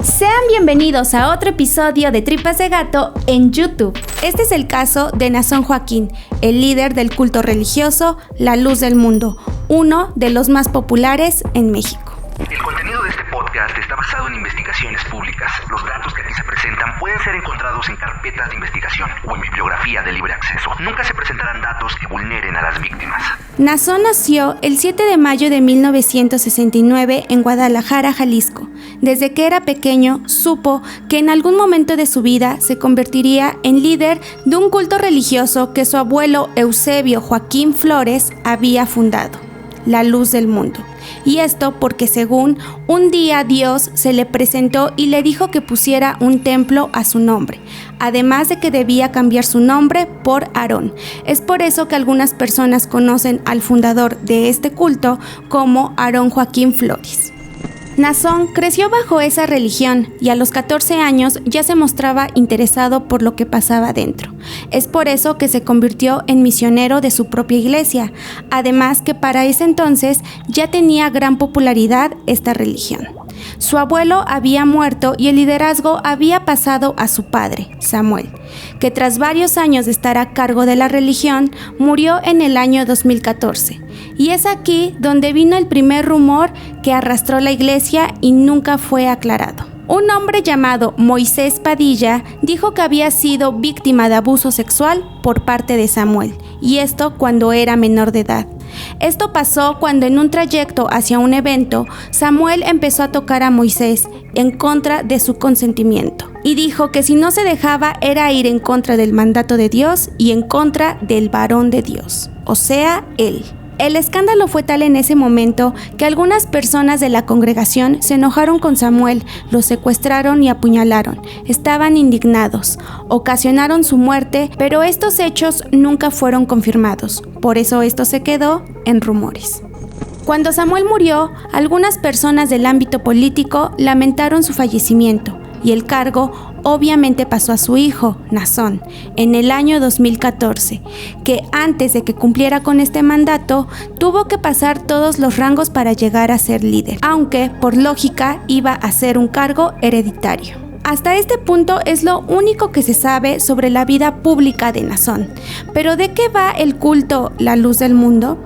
Sean bienvenidos a otro episodio de Tripas de Gato en YouTube. Este es el caso de Nazón Joaquín, el líder del culto religioso La Luz del Mundo, uno de los más populares en México. El contenido de este podcast está basado en investigaciones públicas. Los datos que aquí se presentan pueden ser encontrados en carpetas de investigación o en bibliografía de libre acceso. Nunca se presentarán datos que vulneren a las víctimas. Nazón nació el 7 de mayo de 1969 en Guadalajara, Jalisco. Desde que era pequeño, supo que en algún momento de su vida se convertiría en líder de un culto religioso que su abuelo Eusebio Joaquín Flores había fundado, La Luz del Mundo. Y esto porque según un día Dios se le presentó y le dijo que pusiera un templo a su nombre, además de que debía cambiar su nombre por Aarón. Es por eso que algunas personas conocen al fundador de este culto como Aarón Joaquín Flores. Nazón creció bajo esa religión y a los 14 años ya se mostraba interesado por lo que pasaba dentro. Es por eso que se convirtió en misionero de su propia iglesia, además que para ese entonces ya tenía gran popularidad esta religión. Su abuelo había muerto y el liderazgo había pasado a su padre, Samuel, que tras varios años de estar a cargo de la religión, murió en el año 2014. Y es aquí donde vino el primer rumor que arrastró la iglesia y nunca fue aclarado. Un hombre llamado Moisés Padilla dijo que había sido víctima de abuso sexual por parte de Samuel, y esto cuando era menor de edad. Esto pasó cuando en un trayecto hacia un evento, Samuel empezó a tocar a Moisés en contra de su consentimiento y dijo que si no se dejaba era ir en contra del mandato de Dios y en contra del varón de Dios, o sea, él. El escándalo fue tal en ese momento que algunas personas de la congregación se enojaron con Samuel, lo secuestraron y apuñalaron. Estaban indignados, ocasionaron su muerte, pero estos hechos nunca fueron confirmados. Por eso esto se quedó en rumores. Cuando Samuel murió, algunas personas del ámbito político lamentaron su fallecimiento y el cargo obviamente pasó a su hijo, Nazón, en el año 2014, que antes de que cumpliera con este mandato, tuvo que pasar todos los rangos para llegar a ser líder, aunque por lógica iba a ser un cargo hereditario. Hasta este punto es lo único que se sabe sobre la vida pública de Nazón. ¿Pero de qué va el culto La Luz del Mundo?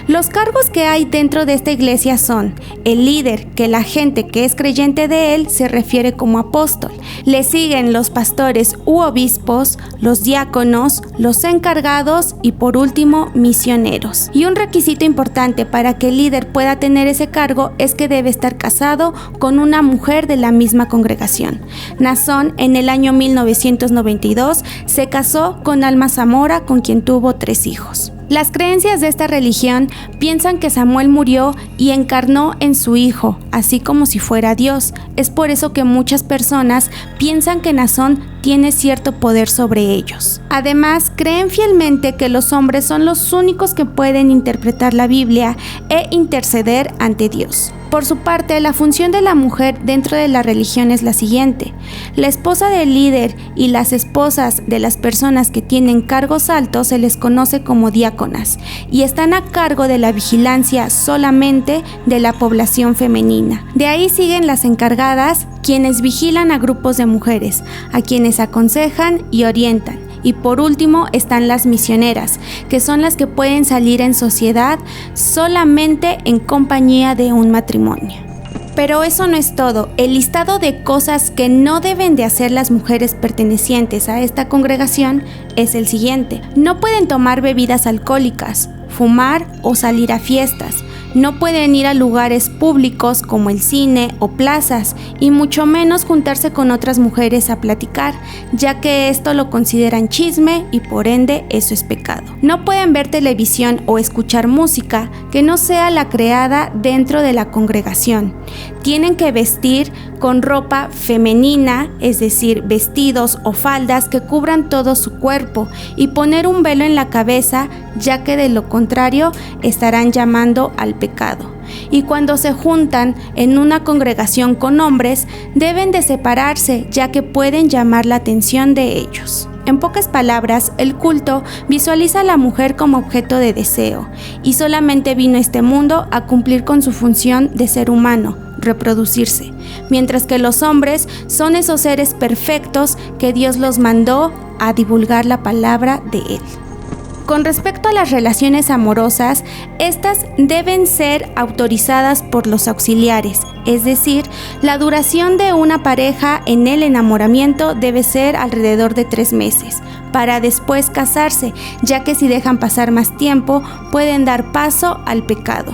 Los cargos que hay dentro de esta iglesia son el líder, que la gente que es creyente de él se refiere como apóstol. Le siguen los pastores u obispos, los diáconos, los encargados y por último misioneros. Y un requisito importante para que el líder pueda tener ese cargo es que debe estar casado con una mujer de la misma congregación. Nazón en el año 1992 se casó con Alma Zamora, con quien tuvo 3 hijos. Las creencias de esta religión piensan que Samuel murió y encarnó en su hijo, así como si fuera Dios. Es por eso que muchas personas piensan que Nazón tiene cierto poder sobre ellos. Además, creen fielmente que los hombres son los únicos que pueden interpretar la Biblia e interceder ante Dios. Por su parte, la función de la mujer dentro de la religión es la siguiente. La esposa del líder y las esposas de las personas que tienen cargos altos se les conoce como diáconas y están a cargo de la vigilancia solamente de la población femenina. De ahí siguen las encargadas, quienes vigilan a grupos de mujeres, a quienes aconsejan y orientan. Y por último están las misioneras, que son las que pueden salir en sociedad solamente en compañía de un matrimonio. Pero eso no es todo. El listado de cosas que no deben de hacer las mujeres pertenecientes a esta congregación es el siguiente. No pueden tomar bebidas alcohólicas, fumar o salir a fiestas. No pueden ir a lugares públicos como el cine o plazas y mucho menos juntarse con otras mujeres a platicar, ya que esto lo consideran chisme y por ende eso es pecado. No pueden ver televisión o escuchar música que no sea la creada dentro de la congregación. Tienen que vestir con ropa femenina, es decir, vestidos o faldas que cubran todo su cuerpo y poner un velo en la cabeza, ya que de lo contrario estarán llamando al pecado. Y cuando se juntan en una congregación con hombres, deben de separarse, ya que pueden llamar la atención de ellos. En pocas palabras, el culto visualiza a la mujer como objeto de deseo y solamente vino a este mundo a cumplir con su función de ser humano, reproducirse, mientras que los hombres son esos seres perfectos que Dios los mandó a divulgar la palabra de Él. Con respecto a las relaciones amorosas, estas deben ser autorizadas por los auxiliares, es decir, la duración de una pareja en el enamoramiento debe ser alrededor de 3 meses, para después casarse, ya que si dejan pasar más tiempo, pueden dar paso al pecado.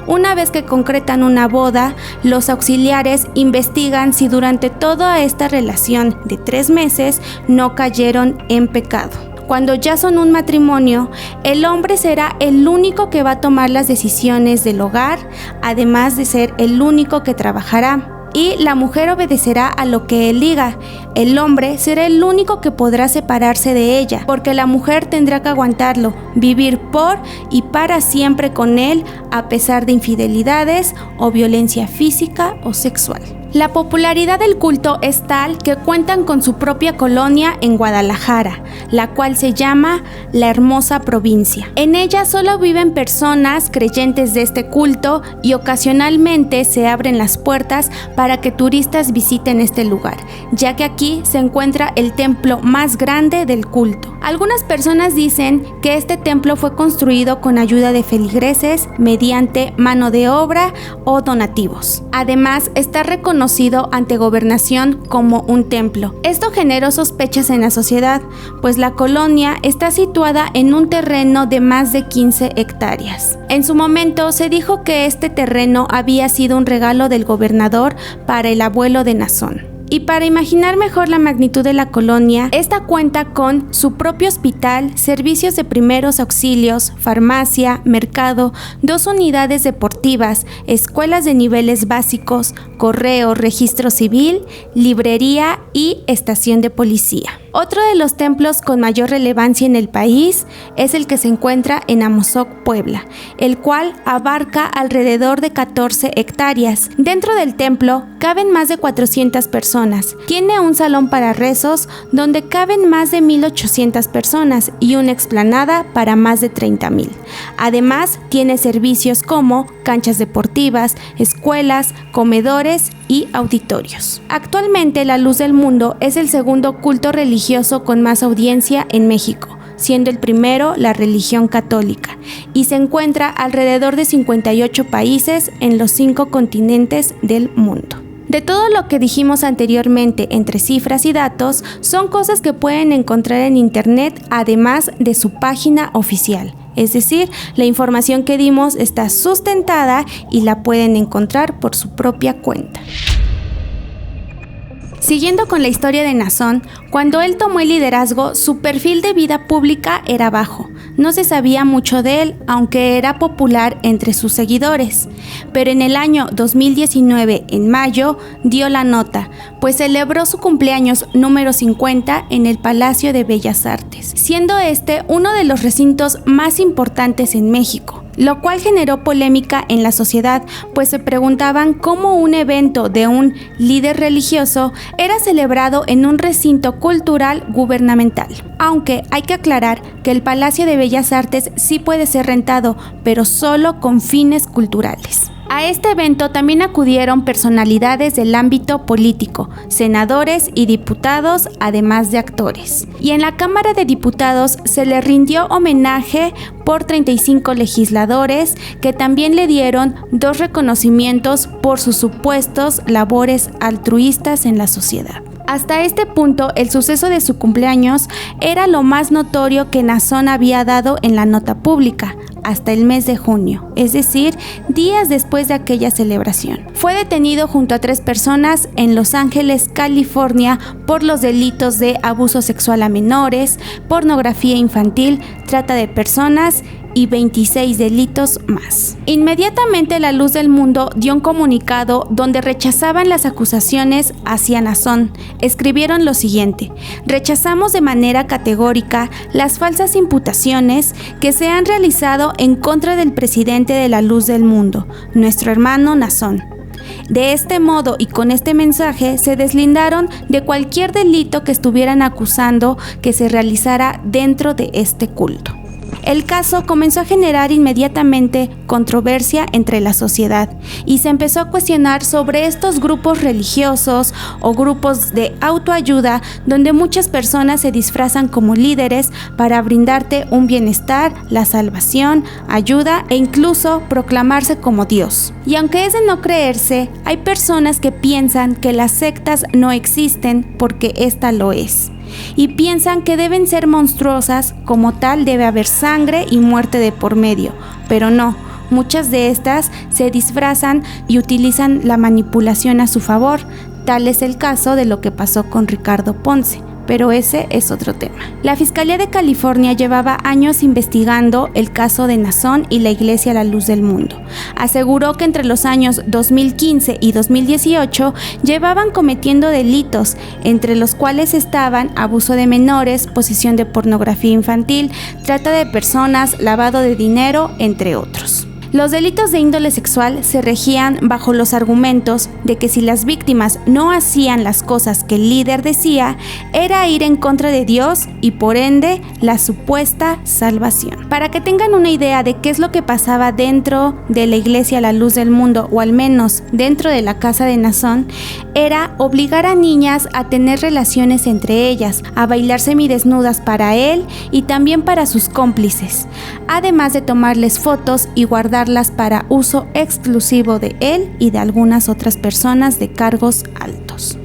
Una vez que concretan una boda, los auxiliares investigan si durante toda esta relación de 3 meses no cayeron en pecado. Cuando ya son un matrimonio, el hombre será el único que va a tomar las decisiones del hogar, además de ser el único que trabajará. Y la mujer obedecerá a lo que él diga. El hombre será el único que podrá separarse de ella, porque la mujer tendrá que aguantarlo, vivir por y para siempre con él, a pesar de infidelidades o violencia física o sexual. La popularidad del culto es tal que cuentan con su propia colonia en Guadalajara, la cual se llama La Hermosa Provincia. En ella solo viven personas creyentes de este culto y ocasionalmente se abren las puertas para que turistas visiten este lugar, ya que aquí se encuentra el templo más grande del culto. Algunas personas dicen que este templo fue construido con ayuda de feligreses mediante mano de obra o donativos. Además, está reconocido ante gobernación como un templo. Esto generó sospechas en la sociedad, pues la colonia está situada en un terreno de más de 15 hectáreas. En su momento se dijo que este terreno había sido un regalo del gobernador para el abuelo de Nazón. Y para imaginar mejor la magnitud de la colonia, esta cuenta con su propio hospital, servicios de primeros auxilios, farmacia, mercado, 2 unidades deportivas, escuelas de niveles básicos, correo, registro civil, librería y estación de policía. Otro de los templos con mayor relevancia en el país es el que se encuentra en Amozoc, Puebla, el cual abarca alrededor de 14 hectáreas. Dentro del templo caben más de 400 personas. Tiene un salón para rezos donde caben más de 1,800 personas y una explanada para más de 30,000. Además, tiene servicios como canchas deportivas, escuelas, comedores y auditorios. Actualmente, La Luz del Mundo es el segundo culto religioso con más audiencia en México, siendo el primero la religión católica, y se encuentra alrededor de 58 países en los 5 continentes del mundo. De todo lo que dijimos anteriormente entre cifras y datos, son cosas que pueden encontrar en internet además de su página oficial. Es decir, la información que dimos está sustentada y la pueden encontrar por su propia cuenta. Siguiendo con la historia de Nazón, cuando él tomó el liderazgo, su perfil de vida pública era bajo. No se sabía mucho de él, aunque era popular entre sus seguidores. Pero en el año 2019, en mayo, dio la nota, pues celebró su cumpleaños número 50 en el Palacio de Bellas Artes, siendo este uno de los recintos más importantes en México, lo cual generó polémica en la sociedad, pues se preguntaban cómo un evento de un líder religioso era celebrado en un recinto cultural gubernamental. Aunque hay que aclarar que el Palacio de Bellas Artes sí puede ser rentado, pero solo con fines culturales. A este evento también acudieron personalidades del ámbito político, senadores y diputados, además de actores. Y en la Cámara de Diputados se le rindió homenaje por 35 legisladores que también le dieron 2 reconocimientos por sus supuestos labores altruistas en la sociedad. Hasta este punto, el suceso de su cumpleaños era lo más notorio que Nazón había dado en la nota pública, hasta el mes de junio, es decir, días después de aquella celebración. Fue detenido junto a 3 personas en Los Ángeles, California, por los delitos de abuso sexual a menores, pornografía infantil, trata de personas y 26 delitos más. Inmediatamente La Luz del Mundo dio un comunicado donde rechazaban las acusaciones hacia Nazón. Escribieron lo siguiente: rechazamos de manera categórica las falsas imputaciones que se han realizado en contra del presidente de La Luz del Mundo, nuestro hermano Nazón. De este modo y con este mensaje se deslindaron de cualquier delito que estuvieran acusando que se realizara dentro de este culto. El caso comenzó a generar inmediatamente controversia entre la sociedad y se empezó a cuestionar sobre estos grupos religiosos o grupos de autoayuda donde muchas personas se disfrazan como líderes para brindarte un bienestar, la salvación, ayuda e incluso proclamarse como Dios. Y aunque es de no creerse, hay personas que piensan que las sectas no existen porque esta lo es. Y piensan que deben ser monstruosas, como tal debe haber sangre y muerte de por medio, pero no, muchas de estas se disfrazan y utilizan la manipulación a su favor. Tal es el caso de lo que pasó con Ricardo Ponce, pero ese es otro tema. La Fiscalía de California llevaba años investigando el caso de Naasón y la Iglesia La Luz del Mundo. Aseguró que entre los años 2015 y 2018 llevaban cometiendo delitos, entre los cuales estaban abuso de menores, posesión de pornografía infantil, trata de personas, lavado de dinero, entre otros. Los delitos de índole sexual se regían bajo los argumentos de que si las víctimas no hacían las cosas que el líder decía, era ir en contra de Dios y por ende la supuesta salvación. Para que tengan una idea de qué es lo que pasaba dentro de la Iglesia La Luz del Mundo, o al menos dentro de la casa de Naasón, era obligar a niñas a tener relaciones entre ellas, a bailar semidesnudas para él y también para sus cómplices, además de tomarles fotos y guardarlas para uso exclusivo de él y de algunas otras personas de cargos altos.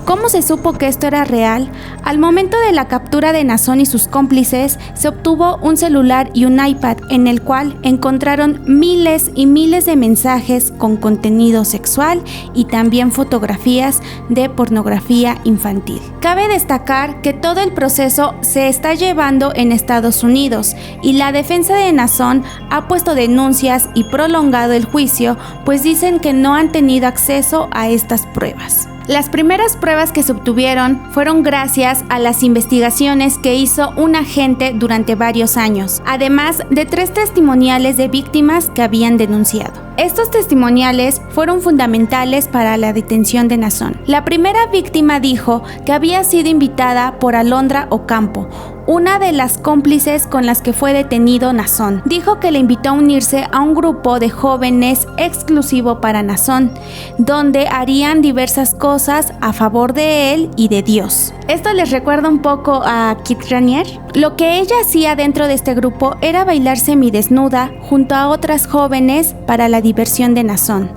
¿Cómo se supo que esto era real? Al momento de la captura de Naasón y sus cómplices, se obtuvo un celular y un iPad en el cual encontraron miles y miles de mensajes con contenido sexual y también fotografías de pornografía infantil. Cabe destacar que todo el proceso se está llevando en Estados Unidos y la defensa de Naasón ha puesto denuncias y prolongado el juicio, pues dicen que no han tenido acceso a estas pruebas. Las primeras pruebas que se obtuvieron fueron gracias a las investigaciones que hizo un agente durante varios años, además de 3 testimoniales de víctimas que habían denunciado. Estos testimoniales fueron fundamentales para la detención de Naasón. La primera víctima dijo que había sido invitada por Alondra Ocampo, una de las cómplices con las que fue detenido Naasón. Dijo que le invitó a unirse a un grupo de jóvenes exclusivo para Naasón, donde harían diversas cosas a favor de él y de Dios. Esto les recuerda un poco a Kit Raniere. Lo que ella hacía dentro de este grupo era bailar semidesnuda junto a otras jóvenes para la diversión de Naasón,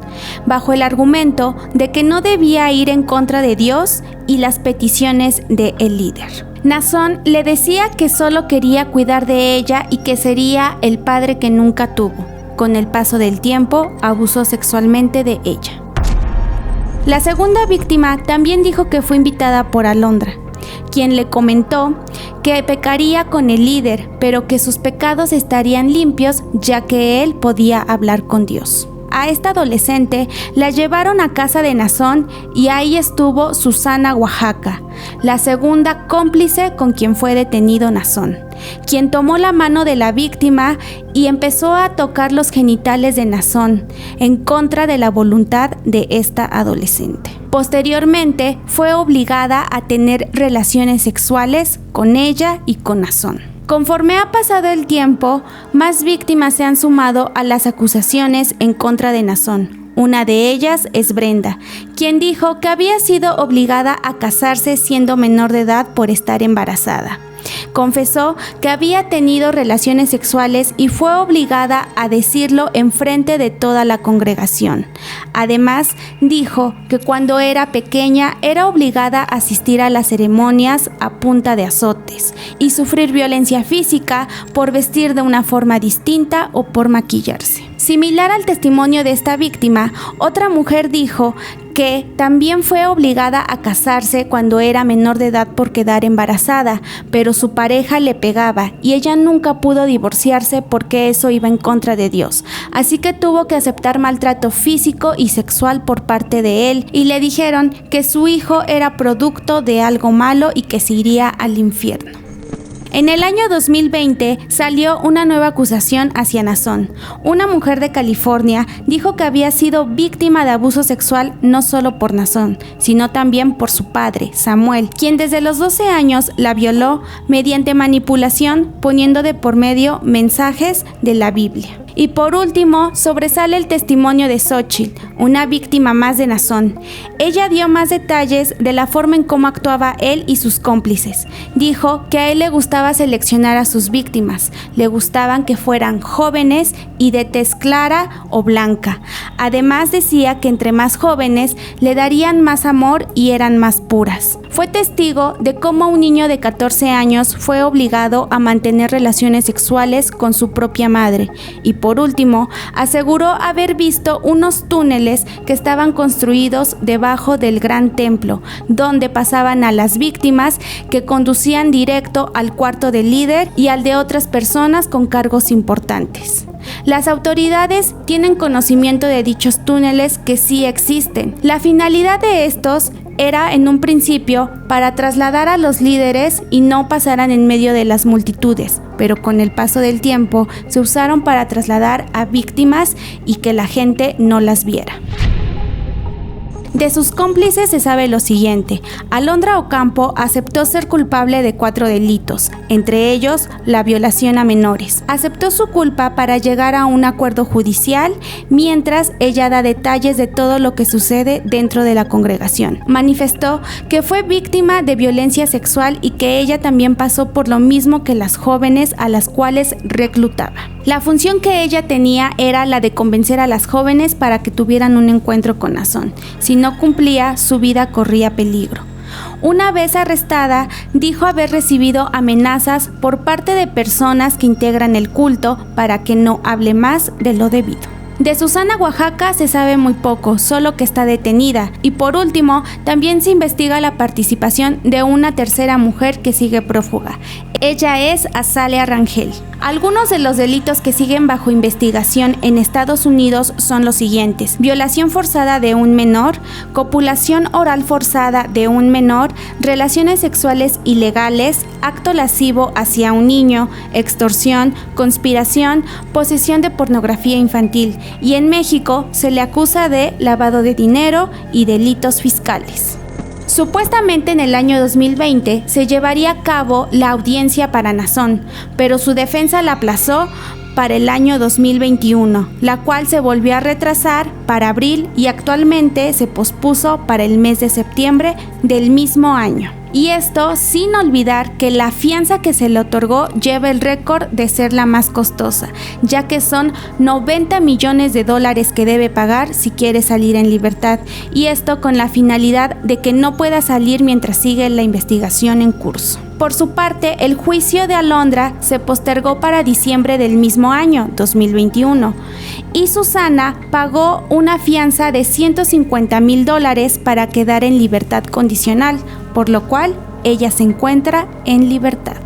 bajo el argumento de que no debía ir en contra de Dios y las peticiones del líder. Naasón le decía que solo quería cuidar de ella y que sería el padre que nunca tuvo. Con el paso del tiempo, abusó sexualmente de ella. La segunda víctima también dijo que fue invitada por Alondra, quien le comentó que pecaría con el líder, pero que sus pecados estarían limpios ya que él podía hablar con Dios. A esta adolescente la llevaron a casa de Naasón y ahí estuvo Susana Oaxaca, la segunda cómplice con quien fue detenido Naasón, quien tomó la mano de la víctima y empezó a tocar los genitales de Naasón en contra de la voluntad de esta adolescente. Posteriormente fue obligada a tener relaciones sexuales con ella y con Naasón. Conforme ha pasado el tiempo, más víctimas se han sumado a las acusaciones en contra de Naasón. Una de ellas es Brenda, quien dijo que había sido obligada a casarse siendo menor de edad por estar embarazada. Confesó que había tenido relaciones sexuales y fue obligada a decirlo enfrente de toda la congregación. Además, dijo que cuando era pequeña era obligada a asistir a las ceremonias a punta de azotes y sufrir violencia física por vestir de una forma distinta o por maquillarse. Similar al testimonio de esta víctima, otra mujer dijo que también fue obligada a casarse cuando era menor de edad por quedar embarazada, pero su pareja le pegaba y ella nunca pudo divorciarse porque eso iba en contra de Dios. Así que tuvo que aceptar maltrato físico y sexual por parte de él y le dijeron que su hijo era producto de algo malo y que se iría al infierno. En el año 2020 salió una nueva acusación hacia Nazón. Una mujer de California dijo que había sido víctima de abuso sexual no solo por Nazón, sino también por su padre, Samuel, quien desde los 12 años la violó mediante manipulación, poniendo de por medio mensajes de la Biblia. Y por último, sobresale el testimonio de Xochitl, una víctima más de Nazón. Ella dio más detalles de la forma en cómo actuaba él y sus cómplices. Dijo que a él le gustaba seleccionar a sus víctimas, le gustaban que fueran jóvenes y de tez clara o blanca. Además decía que entre más jóvenes le darían más amor y eran más puras. Fue testigo de cómo un niño de 14 años fue obligado a mantener relaciones sexuales con su propia madre y por último, aseguró haber visto unos túneles que estaban construidos debajo del gran templo, donde pasaban a las víctimas que conducían directo al cuarto del líder y al de otras personas con cargos importantes. Las autoridades tienen conocimiento de dichos túneles que sí existen. La finalidad de estos era en un principio para trasladar a los líderes y no pasaran en medio de las multitudes, pero con el paso del tiempo se usaron para trasladar a víctimas y que la gente no las viera. De sus cómplices se sabe lo siguiente: Alondra Ocampo aceptó ser culpable de 4 delitos, entre ellos la violación a menores. Aceptó su culpa para llegar a un acuerdo judicial, mientras ella da detalles de todo lo que sucede dentro de la congregación. Manifestó que fue víctima de violencia sexual y que ella también pasó por lo mismo que las jóvenes a las cuales reclutaba. La función que ella tenía era la de convencer a las jóvenes para que tuvieran un encuentro con Nazón. Si no cumplía, su vida corría peligro. Una vez arrestada, dijo haber recibido amenazas por parte de personas que integran el culto para que no hable más de lo debido. De Susana Oaxaca se sabe muy poco, solo que está detenida. Y por último, también se investiga la participación de una tercera mujer que sigue prófuga. Ella es Azalea Rangel. Algunos de los delitos que siguen bajo investigación en Estados Unidos son los siguientes: violación forzada de un menor, copulación oral forzada de un menor, relaciones sexuales ilegales, acto lascivo hacia un niño, extorsión, conspiración, posesión de pornografía infantil. Y en México se le acusa de lavado de dinero y delitos fiscales. Supuestamente en el año 2020 se llevaría a cabo la audiencia para Nazón, pero su defensa la aplazó para el año 2021, la cual se volvió a retrasar para abril y actualmente se pospuso para el mes de septiembre del mismo año. Y esto sin olvidar que la fianza que se le otorgó lleva el récord de ser la más costosa, ya que son $90 millones que debe pagar si quiere salir en libertad, y esto con la finalidad de que no pueda salir mientras sigue la investigación en curso. Por su parte, el juicio de Alondra se postergó para diciembre del mismo año, 2021, y Susana pagó una fianza de $150,000 para quedar en libertad condicional, por lo cual ella se encuentra en libertad.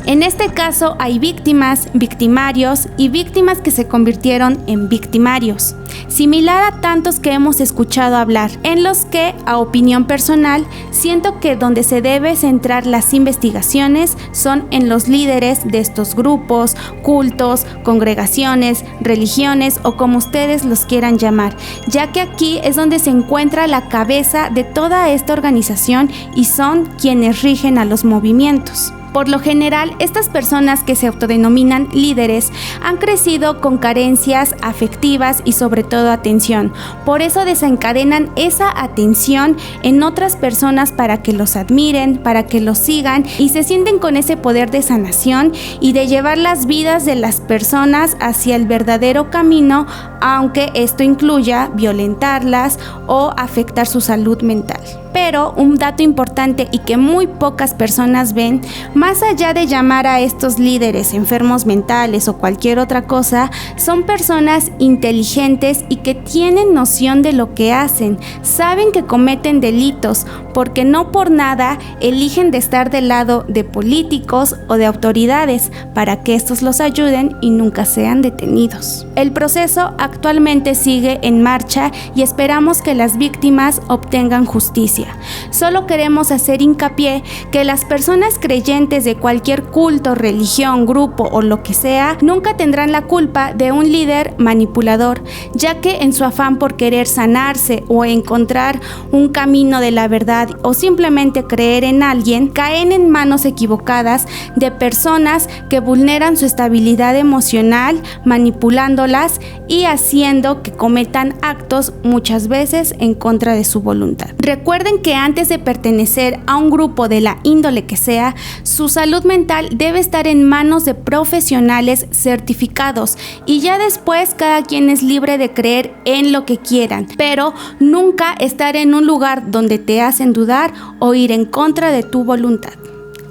En este caso hay víctimas, victimarios y víctimas que se convirtieron en victimarios, similar a tantos que hemos escuchado hablar, en los que, a opinión personal, siento que donde se debe centrar las investigaciones son en los líderes de estos grupos, cultos, congregaciones, religiones o como ustedes los quieran llamar, ya que aquí es donde se encuentra la cabeza de toda esta organización y son quienes rigen a los movimientos. Por lo general, estas personas que se autodenominan líderes han crecido con carencias afectivas y sobre todo atención. Por eso desencadenan esa atención en otras personas para que los admiren, para que los sigan y se sienten con ese poder de sanación y de llevar las vidas de las personas hacia el verdadero camino, aunque esto incluya violentarlas o afectar su salud mental. Pero un dato importante y que muy pocas personas ven, más allá de llamar a estos líderes enfermos mentales o cualquier otra cosa, son personas inteligentes y que tienen noción de lo que hacen, saben que cometen delitos, porque no por nada eligen de estar del lado de políticos o de autoridades para que estos los ayuden y nunca sean detenidos. El proceso actualmente sigue en marcha y esperamos que las víctimas obtengan justicia. iglesia. Solo queremos hacer hincapié que las personas creyentes de cualquier culto, religión, grupo o lo que sea, nunca tendrán la culpa de un líder manipulador, ya que en su afán por querer sanarse o encontrar un camino de la verdad o simplemente creer en alguien, caen en manos equivocadas de personas que vulneran su estabilidad emocional, manipulándolas y haciendo que cometan actos muchas veces en contra de su voluntad. Recuerden que antes de pertenecer a un grupo de la índole que sea, su salud mental debe estar en manos de profesionales certificados y ya después cada quien es libre de creer en lo que quieran, pero nunca estar en un lugar donde te hacen dudar o ir en contra de tu voluntad.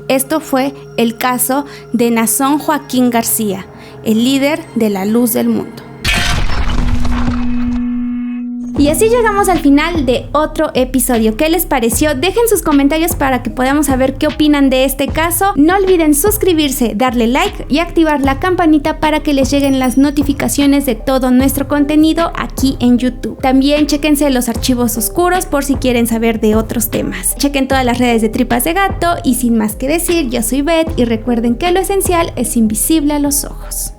Esto fue el caso de Naasón Joaquín García, el líder de la Luz del Mundo. Y así llegamos al final de otro episodio. ¿Qué les pareció? Dejen sus comentarios para que podamos saber qué opinan de este caso. No olviden suscribirse, darle like y activar la campanita para que les lleguen las notificaciones de todo nuestro contenido aquí en YouTube. También chéquense los archivos oscuros por si quieren saber de otros temas. Chequen todas las redes de Tripas de Gato y sin más que decir, yo soy Beth y recuerden que lo esencial es invisible a los ojos.